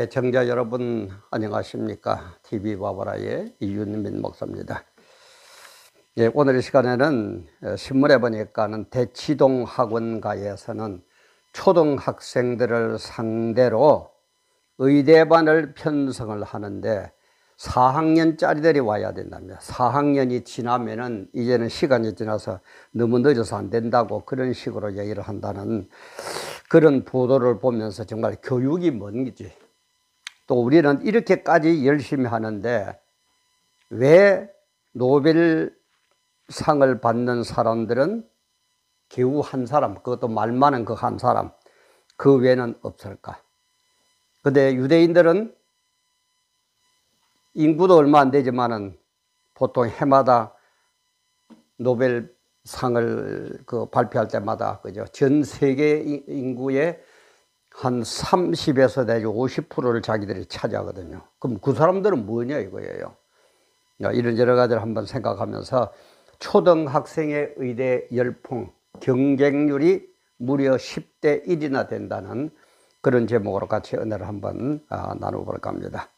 청자 여러분 안녕하십니까? TV 바보라의 이윤민 목사입니다. 오늘 이 시간에는 신문에 보니까는 대치동 학원가에서는 초등학생들을 상대로 의대반을 편성을 하는데 4학년짜리들이 와야 된답니다. 4학년이 지나면은 이제는 시간이 지나서 너무 늦어서 안 된다고 그런 식으로 얘기를 한다는 그런 보도를 보면서 정말 교육이 뭔 거지. 또 우리는 이렇게까지 열심히 하는데 왜 노벨상을 받는 사람들은 겨우 한 사람, 그것도 말 많은 그 한 사람, 그 외에는 없을까? 근데 유대인들은 인구도 얼마 안 되지만은 보통 해마다 노벨상을 발표할 때마다 그죠? 전 세계 인구의 한 30에서 내지 50%를 자기들이 차지하거든요. 그럼 그 사람들은 뭐냐 이거예요. 이런 여러 가지를 한번 생각하면서 초등학생의 의대 열풍, 경쟁률이 무려 10대 1이나 된다는 그런 제목으로 같이 은혜를 한번 나눠볼까 합니다.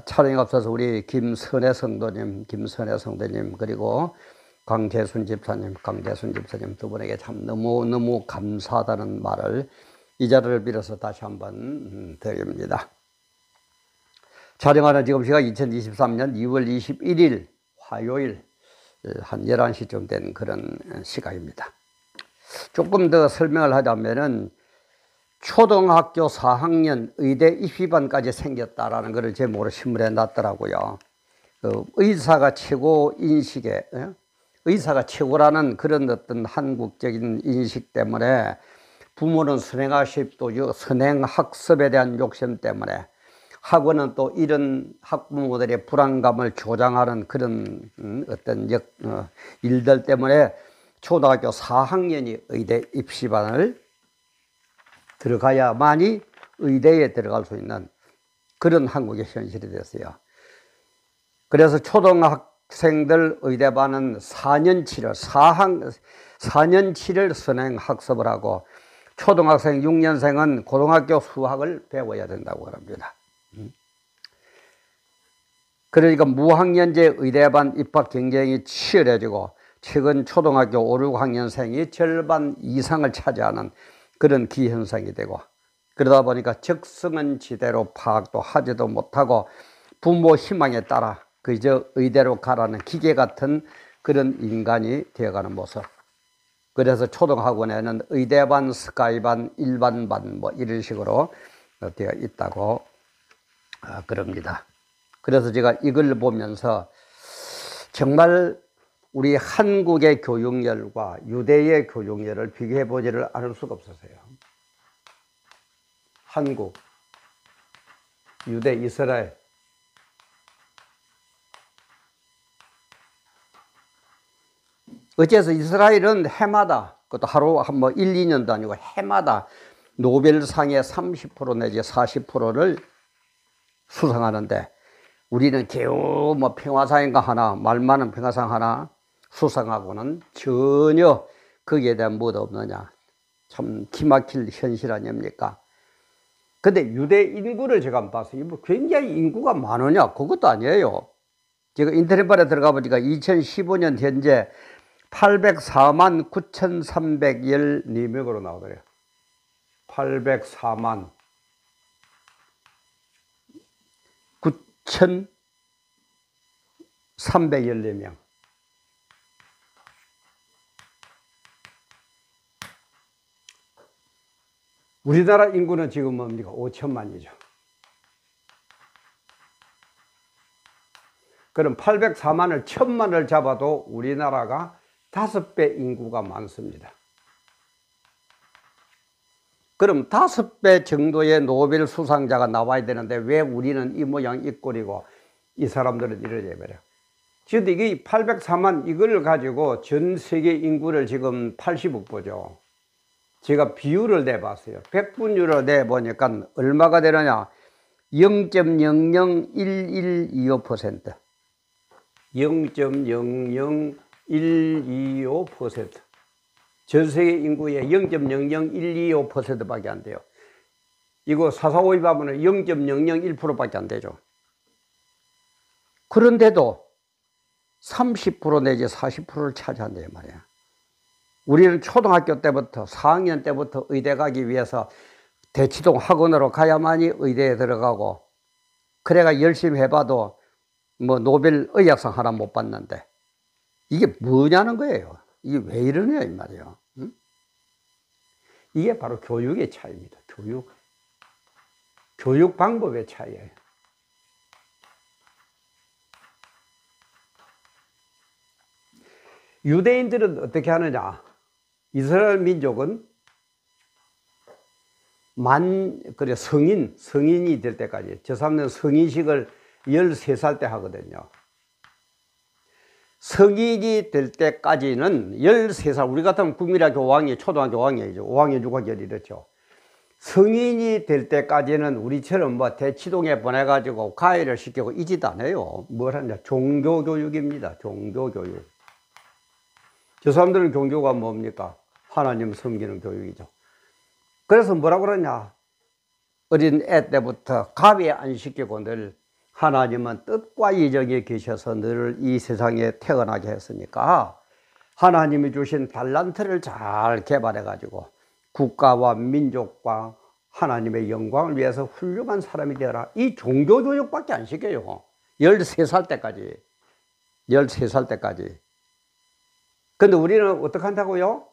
촬영에 앞서서 우리 김선혜 성도님 그리고 강재순 집사님 두 분에게 참 너무너무 감사하다는 말을 이 자리를 빌어서 다시 한번 드립니다. 촬영하는 지금 시각 2023년 2월 21일 화요일 한 11시쯤 된 그런 시각입니다. 조금 더 설명을 하자면은 초등학교 4학년 의대 입시반까지 생겼다라는 것을 제목으로 신문에 놨더라고요. 의사가 최고 인식에, 의사가 최고라는 그런 어떤 한국적인 인식 때문에 부모는 선행학습에 대한 욕심 때문에 학원은 또 이런 학부모들의 불안감을 조장하는 그런 어떤 일들 때문에 초등학교 4학년이 의대 입시반을 들어가야만이 의대에 들어갈 수 있는 그런 한국의 현실이 됐어요. 그래서 초등학생들 의대반은 4년치를 선행학습을 하고 초등학생 6년생은 고등학교 수학을 배워야 된다고 합니다. 그러니까 무학년제 의대반 입학 경쟁이 치열해지고 최근 초등학교 5, 6학년생이 절반 이상을 차지하는 그런 기현상이 되고 그러다 보니까 적성은 지대로 파악도 하지도 못하고 부모 희망에 따라 그저 의대로 가라는 기계 같은 그런 인간이 되어가는 모습. 그래서 초등학원에는 의대반, 스카이반, 일반반 뭐 이런 식으로 되어 있다고 그럽니다. 그래서 제가 이걸 보면서 정말 우리 한국의 교육열과 유대의 교육열을 비교해 보지를 않을 수가 없었어요. 한국, 유대, 이스라엘. 어째서 이스라엘은 해마다, 그것도 하루 뭐 1, 2년도 아니고 해마다 노벨상의 30% 내지 40%를 수상하는데 우리는 겨우 뭐 평화상인가 하나, 말 많은 평화상 하나 수상하고는 전혀 거기에 대한 뭐도 없느냐. 참 기막힐 현실 아닙니까? 근데 유대 인구를 제가 한번 봤어요. 뭐 굉장히 인구가 많으냐? 그것도 아니에요. 제가 인터넷바에 들어가 보니까 2015년 현재 804만 9,314명으로 나오더래요. 804만 9,314명. 우리나라 인구는 지금 뭡니까? 5천만이죠. 그럼 804만을 1,000만을 잡아도 우리나라가 5배 인구가 많습니다. 그럼 5배 정도의 노벨 수상자가 나와야 되는데 왜 우리는 이 모양 이 꼴이고 이 사람들은 이러냐 말이야. 지금 이게 804만 이걸 가지고 전 세계 인구를 지금 80억 보죠. 제가 비율을 내봤어요. 100분율을 내보니까 얼마가 되느냐. 0.001125%. 0.00125%. 전 세계 인구의 0.00125%밖에 안 돼요. 이거 445입 하면 0.001%밖에 안 되죠. 그런데도 30% 내지 40%를 차지한단 말이야. 우리는 초등학교 때부터 4학년 때부터 의대 가기 위해서 대치동 학원으로 가야만이 의대에 들어가고, 그래가 열심히 해봐도 뭐 노벨 의학상 하나 못 받는데 이게 뭐냐는 거예요. 이게 왜 이러냐 이 말이에요. 응? 이게 바로 교육의 차이입니다. 교육 방법의 차이예요. 유대인들은 어떻게 하느냐? 이스라엘 민족은 성인이 될 때까지, 저 사람들은 성인식을 13살 때 하거든요. 성인이 될 때까지는 13살, 우리 같으면 국민학교 5학년, 초등학교 5학년이죠. 5학년, 6학년 이렇죠. 성인이 될 때까지는 우리처럼 뭐 대치동에 보내가지고 가해를 시키고 이짓 안 해요. 뭘 하냐? 종교교육입니다. 종교교육. 저 사람들은 종교가 뭡니까? 하나님 섬기는 교육이죠. 그래서 뭐라고 그러냐? 어린 애 때부터 가위 안 시키고 늘 하나님은 뜻과 예정에 계셔서 늘 이 세상에 태어나게 했으니까 하나님이 주신 달란트를 잘 개발해가지고 국가와 민족과 하나님의 영광을 위해서 훌륭한 사람이 되어라. 이 종교교육밖에 안 시켜요. 13살 때까지. 13살 때까지. 근데 우리는 어떻게 한다고요?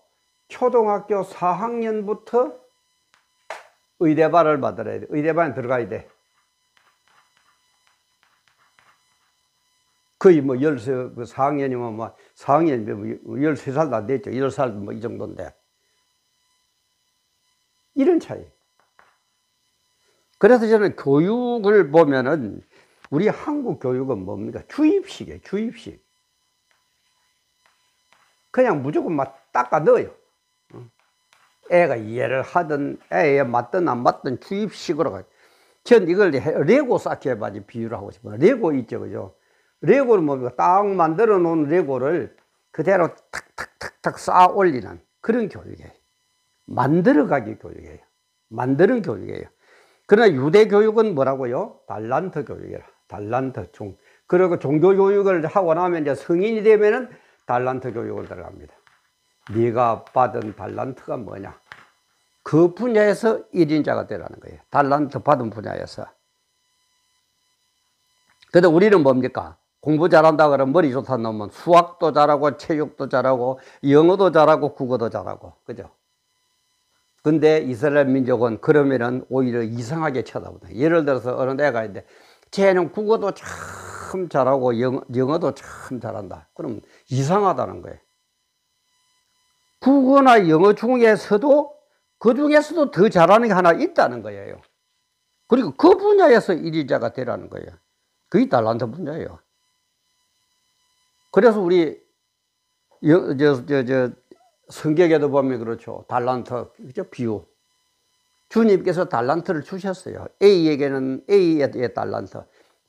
초등학교 4학년부터 의대반을 받아야 돼. 의대반에 들어가야 돼. 거의 뭐 4학년이면 뭐 4학년 13살도 안 됐죠. 8살 뭐 이 정도인데. 이런 차이. 그래서 저는 교육을 보면은 우리 한국 교육은 뭡니까? 주입식이에요. 주입식. 그냥 무조건 막 닦아 넣어요. 애가 이해를 하든 애에 맞든 안 맞든 주입식으로 가요. 전 이걸 레고 쌓기 해봐지 비유를 하고 싶어요. 레고 있죠, 그죠? 레고는 뭡니까? 딱 만들어 놓은 레고를 그대로 탁탁탁탁 쌓아 올리는 그런 교육이에요. 만들어가기 교육이에요. 만드는 교육이에요. 그러나 유대 교육은 뭐라고요? 달란트 교육이라. 달란트 종. 그리고 종교 교육을 하고 나면 이제 성인이 되면은 달란트 교육을 들어갑니다. 네가 받은 달란트가 뭐냐? 그 분야에서 1인자가 되라는 거예요. 달란트 받은 분야에서. 근데 우리는 뭡니까? 공부 잘한다 그러면 머리 좋다 놓으면 수학도 잘하고 체육도 잘하고 영어도 잘하고 국어도 잘하고. 그죠? 근데 이스라엘 민족은 그러면은 오히려 이상하게 쳐다보다. 예를 들어서 어느 애가 있는데 쟤는 국어도 참 잘하고 영어도 참 잘한다. 그럼 이상하다는 거예요. 국어나 영어 중에서도 그 중에서도 더 잘하는 게 하나 있다는 거예요. 그리고 그 분야에서 1위자가 되라는 거예요. 그게 달란트 분야예요. 그래서 우리 성경에도 보면 그렇죠. 달란트, 그죠? 비유. 주님께서 달란트를 주셨어요. A에게는 A의 달란트,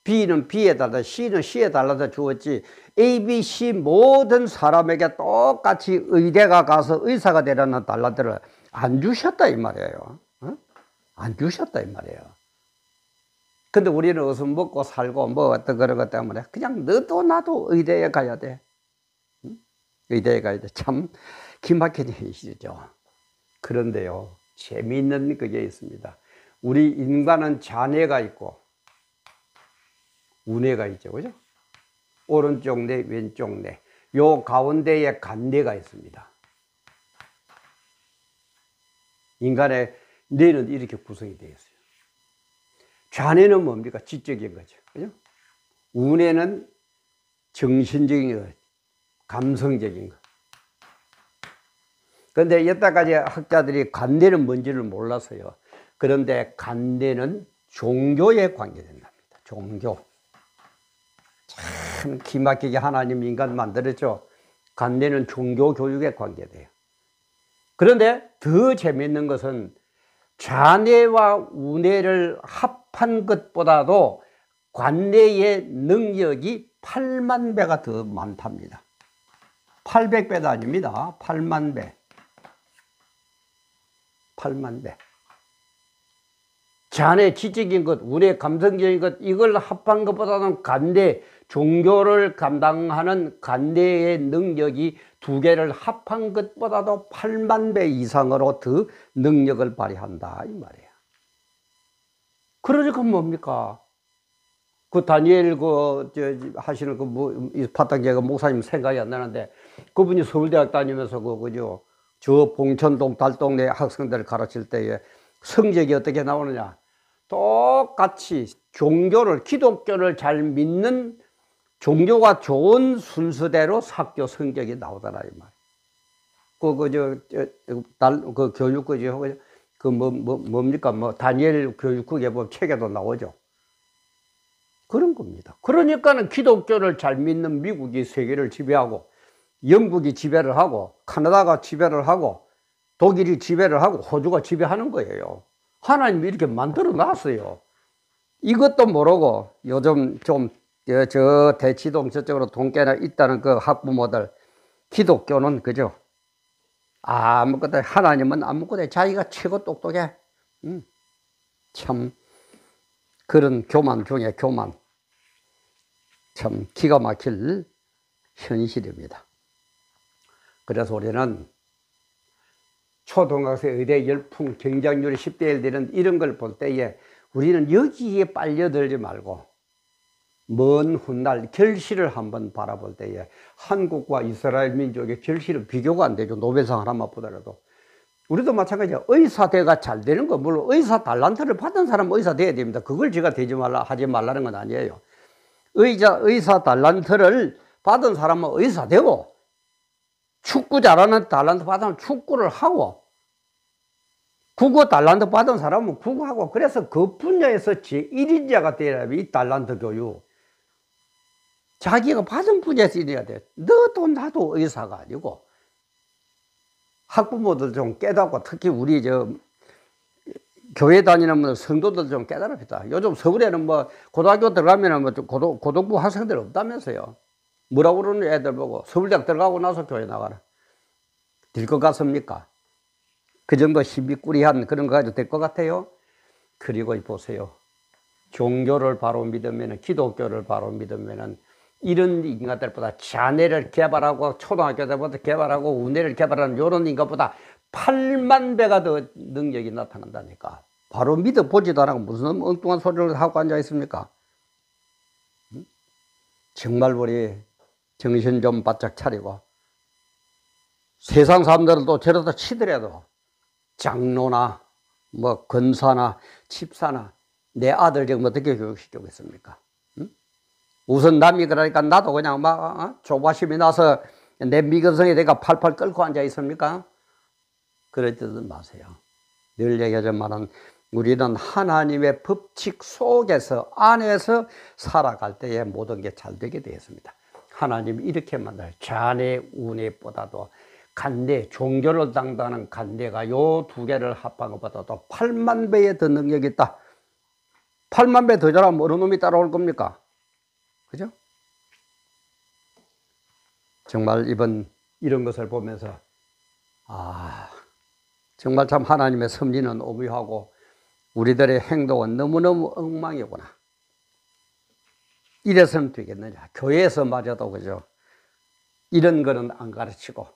B는 B의 달란트, C는 C의 달란트 주었지, A, B, C 모든 사람에게 똑같이 의대가 가서 의사가 되라는 달란트를 안 주셨다 이 말이에요. 어? 안 주셨다 이 말이에요. 근데 우리는 어서 먹고 살고 뭐 어떤 그런 것 때문에 그냥 너도 나도 의대에 가야 돼. 응? 의대에 가야 돼. 참 기막힌 현실이죠. 그런데요, 재미있는 그게 있습니다. 우리 인간은 자뇌가 있고 우뇌가 있죠. 그죠? 오른쪽 뇌, 왼쪽 뇌. 요 가운데에 간뇌가 있습니다. 인간의 뇌는 이렇게 구성이 되어 있어요. 좌뇌는 뭡니까? 지적인 거죠. 그죠? 우뇌는 정신적인 거, 감성적인 거. 그런데 여태까지 학자들이 간뇌는 뭔지를 몰랐어요. 그런데 간뇌는 종교에 관계된답니다. 종교. 참 기막히게 하나님 인간 만들었죠. 간뇌는 종교 교육에 관계돼요. 그런데 더 재미있는 것은 좌뇌와 우뇌를 합한 것보다도 관뇌의 능력이 8만 배가 더 많답니다. 800배도 아닙니다. 8만 배. 8만 배. 자네 지적인 것, 운의 감성적인 것, 이걸 합한 것보다는 간대, 종교를 감당하는 간대의 능력이 두 개를 합한 것보다도 8만 배 이상으로 더 능력을 발휘한다, 이 말이에요. 그러니까 뭡니까? 그 다니엘 하시는 파탕제가 목사님 생각이 안 나는데, 그분이 서울대학 다니면서 그죠? 저 봉천동 달동네 학생들을 가르칠 때에 성적이 어떻게 나오느냐? 똑같이 기독교를 잘 믿는 종교가 좋은 순서대로 학교 성적이 나오더라, 이 말. 그 교육국이죠. 뭡니까? 다니엘 교육국에 보면 책에도 나오죠. 그런 겁니다. 그러니까는 기독교를 잘 믿는 미국이 세계를 지배하고, 영국이 지배를 하고, 카나다가 지배를 하고, 독일이 지배를 하고, 호주가 지배하는 거예요. 하나님이 이렇게 만들어 놨어요. 이것도 모르고 요즘 좀 저 대치동 저쪽으로 동계나 있다는 그 학부모들, 기독교는 그죠? 아무것도, 하나님은 아무것도 자기가 최고 똑똑해. 참 그런 교만 중에 교만. 참 기가 막힐 현실입니다. 그래서 우리는 초등학생 의대 열풍 경쟁률이 10대 1 되는 이런 걸 볼 때에 우리는 여기에 빨려들지 말고 먼 훗날 결실을 한번 바라볼 때에 한국과 이스라엘 민족의 결실은 비교가 안 되죠. 노벨상 하나만 보더라도. 우리도 마찬가지야. 의사대가 잘 되는 거, 물론 의사 달란트를 받은 사람은 의사 돼야 됩니다. 그걸 제가 하지 말라는 건 아니에요. 의사 달란트를 받은 사람은 의사 되고, 축구 잘하는 달란트 받으면 축구를 하고, 국어 달란트 받은 사람은 국어하고, 그래서 그 분야에서 제1인자가 되어야 이 달란트 교육. 자기가 받은 분야에서 이래야 돼. 너도 나도 의사가 아니고. 학부모들 좀 깨닫고, 특히 우리 교회 다니는 성도들 좀 깨달읍시다. 요즘 서울에는 고등학교 들어가면 고등부 학생들 없다면서요. 뭐라고 그러는 애들 보고 서울대학 들어가고 나서 교회 나가라. 될 것 같습니까? 그 정도 희비꾸리한 그런 거 가지고 될 것 같아요? 그리고 보세요. 종교를 바로 믿으면, 기독교를 바로 믿으면 이런 인간들보다 자뇌를 개발하고 초등학교 때부터 개발하고 운해를 개발하는 이런 인간보다 8만 배가 더 능력이 나타난다니까. 바로 믿어보지도 않고 무슨 엉뚱한 소리를 하고 앉아 있습니까? 정말 우리 정신 좀 바짝 차리고, 세상 사람들은 또 저러다 치더라도 장로나 권사나 집사나 내 아들 지금 어떻게 교육시키겠습니까? 우선 남이 그러니까 나도 그냥 조바심이 나서 내 미근성에 내가 팔팔 끓고 앉아 있습니까? 그러지도 마세요. 늘 얘기하지만은 우리는 하나님의 법칙 속에서, 안에서 살아갈 때에 모든 게 잘 되게 되었습니다. 하나님이 이렇게 만들어요. 자네 운해보다도 간대, 종교를 당당하는 간대가 요 두 개를 합한 것보다도 8만 배의 더 능력이 있다. 8만 배 더 잘하면 어느 놈이 따라올 겁니까? 그죠? 정말 이런 것을 보면서 정말 참 하나님의 섭리는 오묘하고 우리들의 행동은 너무너무 엉망이구나. 이래서는 되겠느냐. 교회에서마저도 그죠. 이런 거는 안 가르치고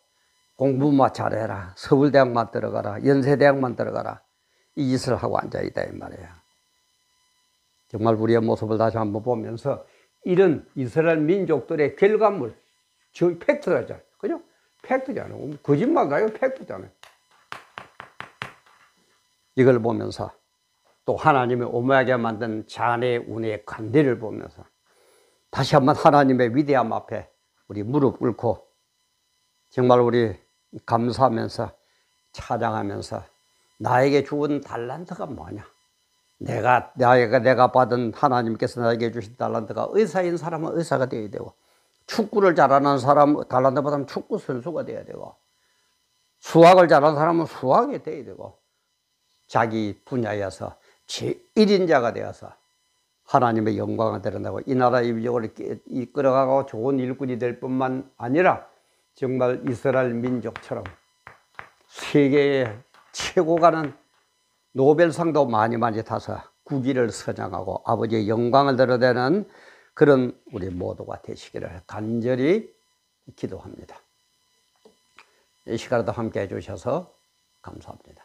공부만 잘해라. 서울대학만 들어가라. 연세대학만 들어가라. 이 짓을 하고 앉아있다 이 말이야. 정말 우리의 모습을 다시 한번 보면서 이런 이스라엘 민족들의 결과물, 즉 팩트잖아요. 그죠? 팩트잖아요. 거짓말가요? 팩트잖아요. 이걸 보면서 또 하나님이 오묘하게 만든 자네 운의 관대를 보면서 다시 한번 하나님의 위대함 앞에 우리 무릎 꿇고 정말 우리 감사하면서 찬양하면서 나에게 주은 달란트가 뭐냐? 내가 받은 하나님께서 나에게 주신 달란트가 의사인 사람은 의사가 되어야 되고, 축구를 잘하는 사람 달란트 받으면 축구 선수가 되어야 되고, 수학을 잘하는 사람은 수학이 되어야 되고, 자기 분야에서 제1인자가 되어서 하나님의 영광을 드러내고 이 나라 민족을 이끌어가고 좋은 일꾼이 될 뿐만 아니라 정말 이스라엘 민족처럼 세계에 최고 가는 노벨상도 많이 타서 국위를 선양하고 아버지의 영광을 드러내는 그런 우리 모두가 되시기를 간절히 기도합니다. 이 시간에도 함께 해주셔서 감사합니다.